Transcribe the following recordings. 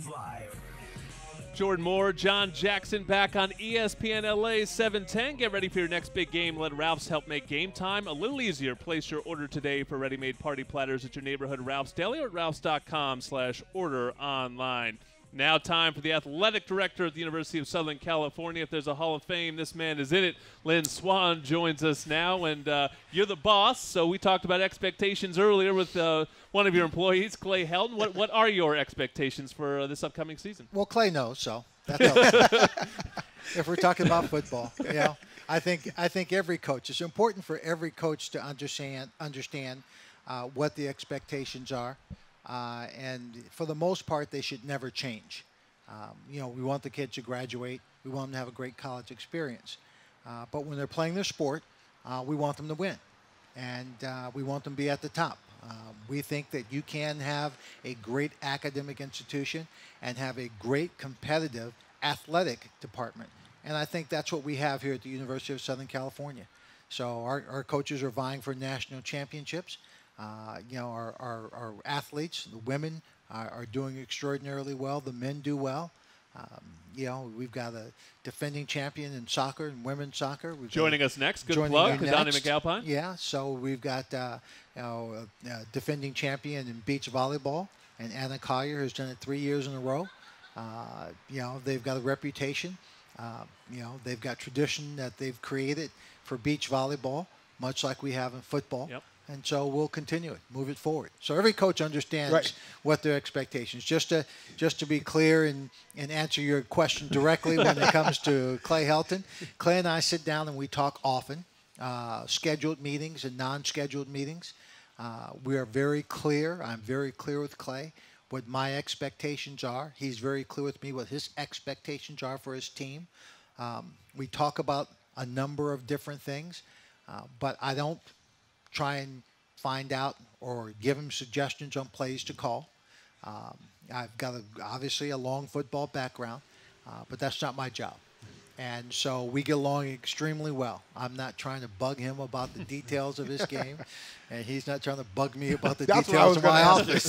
Live. Jordan Moore, John Jackson back on ESPN LA 710. Get ready for your next big game. Let Ralph's help make game time a little easier. Place your order today for ready-made party platters at your neighborhood Ralph's Deli or at ralphs.com/order online. Now time for the athletic director at the University of Southern California. If there's a Hall of Fame, this man is in it. Lynn Swann joins us now, and you're the boss. So we talked about expectations earlier with one of your employees, Clay Helton. What are your expectations for this upcoming season? Well, Clay knows, so that helps. If we're talking about football, I think every coach, it's important for every coach to understand what the expectations are. And for the most part, they should never change. We want the kids to graduate. We want them to have a great college experience. But when they're playing their sport, we want them to win. And we want them to be at the top. We think that you can have a great academic institution and have a great competitive athletic department. And I think that's what we have here at the University of Southern California. So our coaches are vying for national championships. Our athletes, the women, are doing extraordinarily well. The men do well. We've got a defending champion in soccer and women's soccer. Joining us next. Good plug, Donnie McAlpine. Yeah, so we've got defending champion in beach volleyball, and Anna Collier has done it 3 years in a row. They've got a reputation. They've got tradition that they've created for beach volleyball, much like we have in football. Yep. And so we'll continue it, move it forward. So every coach understands what their expectations. Just to be clear and answer your question directly when it comes to Clay Helton, Clay and I sit down and we talk often, scheduled meetings and non-scheduled meetings. We are very clear. I'm very clear with Clay what my expectations are. He's very clear with me what his expectations are for his team. We talk about a number of different things, but I don't try and find out or give him suggestions on plays to call. I've got obviously a long football background, but that's not my job. And so we get along extremely well. I'm not trying to bug him about the details of his game, and he's not trying to bug me about the details of my office.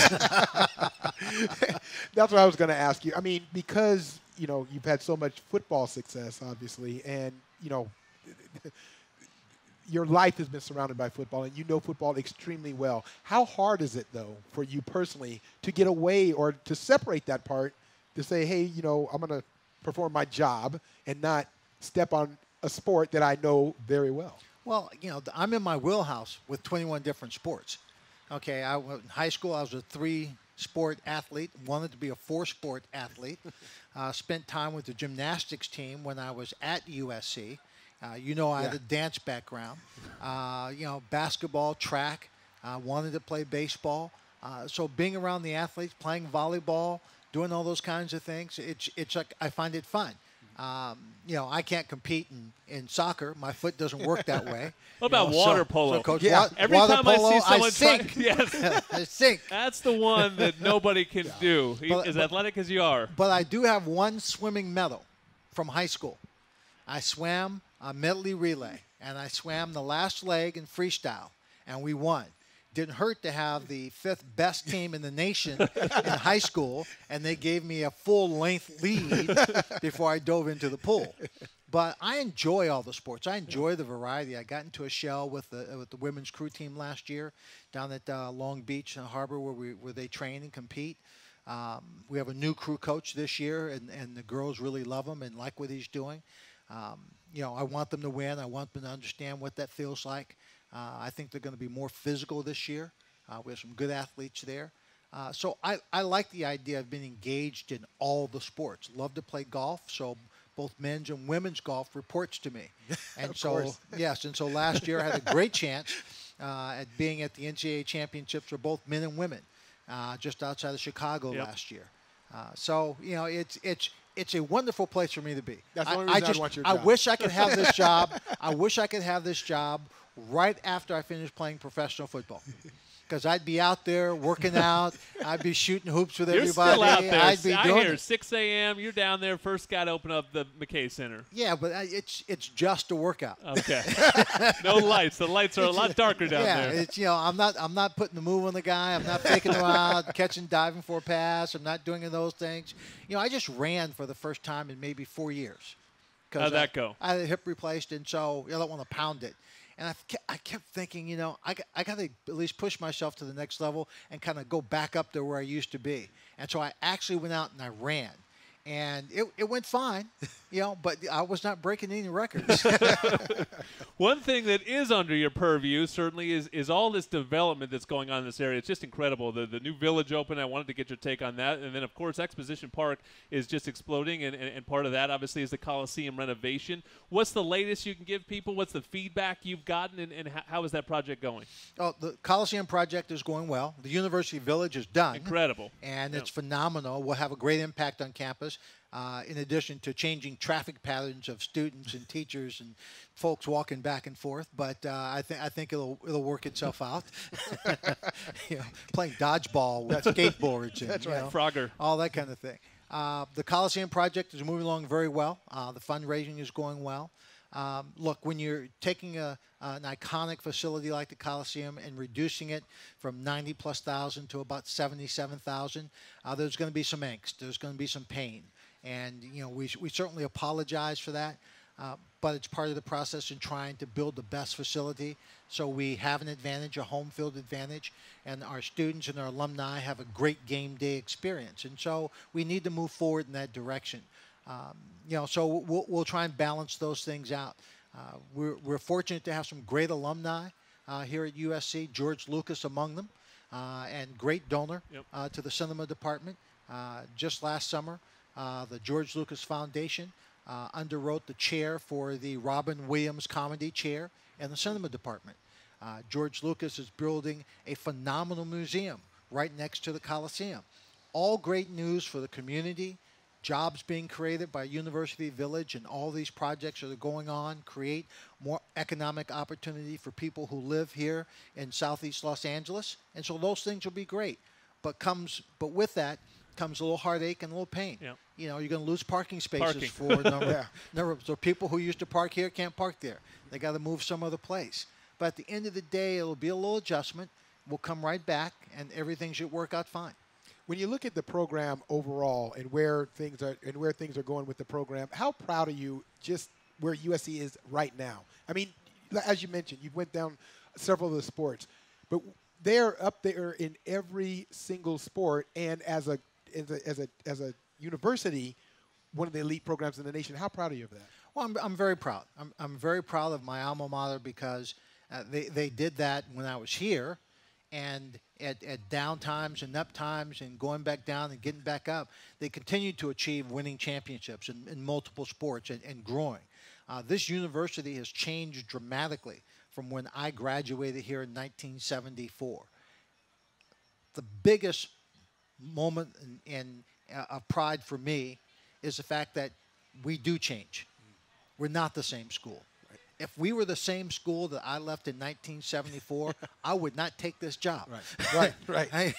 That's what I was going to ask you. I mean, because, you've had so much football success, obviously, and, your life has been surrounded by football, and you know football extremely well. How hard is it, though, for you personally to get away or to separate that part to say, hey, I'm going to perform my job and not step on a sport that I know very well? Well, I'm in my wheelhouse with 21 different sports. Okay, in high school, I was a 3-sport athlete, wanted to be a 4-sport athlete, spent time with the gymnastics team when I was at USC. I had a dance background, basketball, track, wanted to play baseball. So being around the athletes, playing volleyball, doing all those kinds of things, it's like I find it fun. I can't compete in soccer. My foot doesn't work that way. What about water polo? So Coach, every water time polo, I see someone I sink. yes, I sink. That's the one that nobody can do. As athletic as you are. But I do have one swimming medal from high school. I swam a medley relay, and I swam the last leg in freestyle, and we won. Didn't hurt to have the 5th best team in the nation in high school, and they gave me a full-length lead before I dove into the pool. But I enjoy all the sports. I enjoy the variety. I got into a shell with the women's crew team last year down at Long Beach Harbor where they train and compete. We have a new crew coach this year, and the girls really love him and like what he's doing. I want them to win. I want them to understand what that feels like. I think they're going to be more physical this year. We have some good athletes there. So I like the idea of being engaged in all the sports. Love to play golf, so both men's and women's golf reports to me. And so last year I had a great chance at being at the NCAA championships for both men and women just outside of Chicago last year. It's a wonderful place for me to be. That's the only reason I want your job. I wish I could have this job. I wish I could have this job right after I finish playing professional football. because I'd be out there working out. I'd be shooting hoops with You're everybody. still out there. I'd be I doing hear it. 6 a.m. You're down there. First guy to open up the McKay Center. Yeah, but it's just a workout. Okay. No lights. The lights are a lot darker down there. Yeah, it's I'm not putting the move on the guy. I'm not faking him out, catching, diving for a pass. I'm not doing those things. I just ran for the first time in maybe 4 years. How'd that go? I had a hip replaced, and so I don't want to pound it. And I kept thinking, I got to at least push myself to the next level and kind of go back up to where I used to be. And so I actually went out and I ran. And it went fine, but I was not breaking any records. One thing that is under your purview certainly is all this development that's going on in this area. It's just incredible. The new village opened. I wanted to get your take on that. And then, of course, Exposition Park is just exploding, and part of that, obviously, is the Coliseum renovation. What's the latest you can give people? What's the feedback you've gotten, and how is that project going? Oh, the Coliseum project is going well. The University Village is done. Incredible. And it's phenomenal. We'll have a great impact on campus. In addition to changing traffic patterns of students and teachers and folks walking back and forth, but I think it'll work itself out. Playing dodgeball with skateboards and That's right. Frogger, all that kind of thing. The Coliseum project is moving along very well. The fundraising is going well. Look, when you're taking an iconic facility like the Coliseum and reducing it from 90+ thousand to about 77,000, there's going to be some angst. There's going to be some pain. And, we certainly apologize for that, but it's part of the process in trying to build the best facility. So we have an advantage, a home field advantage, and our students and our alumni have a great game day experience. And so we need to move forward in that direction. So we'll try and balance those things out. We're fortunate to have some great alumni here at USC, George Lucas among them, and great donor to the cinema department. Just last summer, the George Lucas Foundation underwrote the chair for the Robin Williams Comedy Chair in the cinema department. George Lucas is building a phenomenal museum right next to the Coliseum. All great news for the community. Jobs being created by University Village, and all these projects that are going on create more economic opportunity for people who live here in Southeast Los Angeles. And so those things will be great. But with that comes a little heartache and a little pain. Yeah. You're going to lose parking spaces for a number. So people who used to park here can't park there. They got to move some other place. But at the end of the day, it'll be a little adjustment. We'll come right back, and everything should work out fine. When you look at the program overall and where things are going with the program, how proud are you just where USC is right now? I mean, as you mentioned, you went down several of the sports, but they're up there in every single sport, and as a university, one of the elite programs in the nation. How proud are you of that? Well, I'm very proud. I'm very proud of my alma mater because they did that when I was here. And at down times and up times and going back down and getting back up, they continued to achieve winning championships in multiple sports and growing. This university has changed dramatically from when I graduated here in 1974. The biggest moment of pride for me is the fact that we do change. We're not the same school. If we were the same school that I left in 1974, I would not take this job. Right. Right.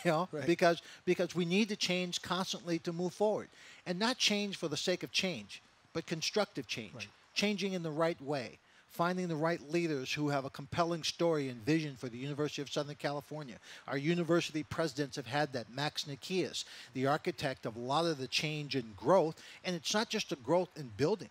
Because we need to change constantly to move forward. And not change for the sake of change, but constructive change. Right. Changing in the right way. Finding the right leaders who have a compelling story and vision for the University of Southern California. Our university presidents have had that. Max Nikias, the architect of a lot of the change and growth. And it's not just a growth in building.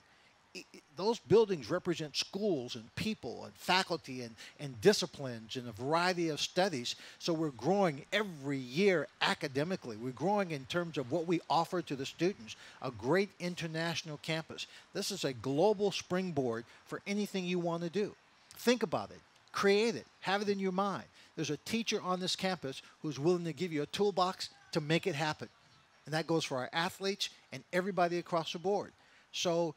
Those buildings represent schools and people and faculty and disciplines and a variety of studies. So we're growing every year academically. We're growing in terms of what we offer to the students, a great international campus. This is a global springboard for anything you want to do. Think about it. Create it. Have it in your mind. There's a teacher on this campus who's willing to give you a toolbox to make it happen. And that goes for our athletes and everybody across the board. So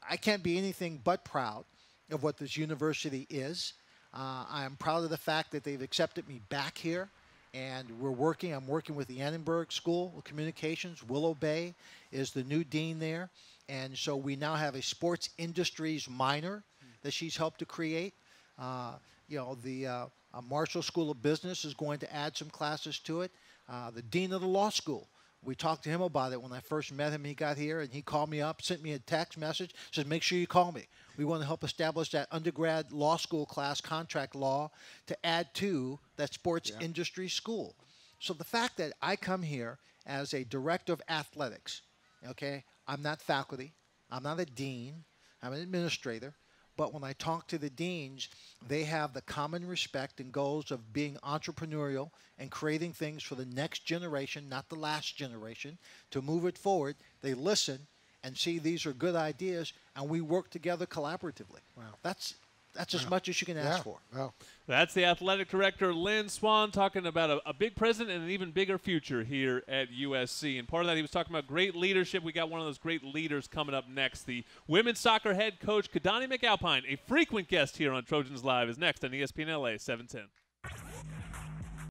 I can't be anything but proud of what this university is. I am proud of the fact that they've accepted me back here, and I'm working with the Annenberg School of Communications. Willow Bay is the new dean there, and so we now have a sports industries minor that she's helped to create. The Marshall School of Business is going to add some classes to it. The dean of the law school, we talked to him about it when I first met him. He got here and he called me up, sent me a text message, said, make sure you call me. We want to help establish that undergrad law school class, contract law, to add to that sports industry school. So the fact that I come here as a director of athletics, okay, I'm not faculty, I'm not a dean, I'm an administrator, but when I talk to the deans, they have the common respect and goals of being entrepreneurial and creating things for the next generation, not the last generation, to move it forward. They listen and see these are good ideas, and we work together collaboratively. Wow. That's as much as you can ask for. Wow. That's the athletic director, Lynn Swann, talking about a big present and an even bigger future here at USC. And part of that, he was talking about great leadership. We got one of those great leaders coming up next. The women's soccer head coach, Kadani McAlpine, a frequent guest here on Trojans Live, is next on ESPN LA 710.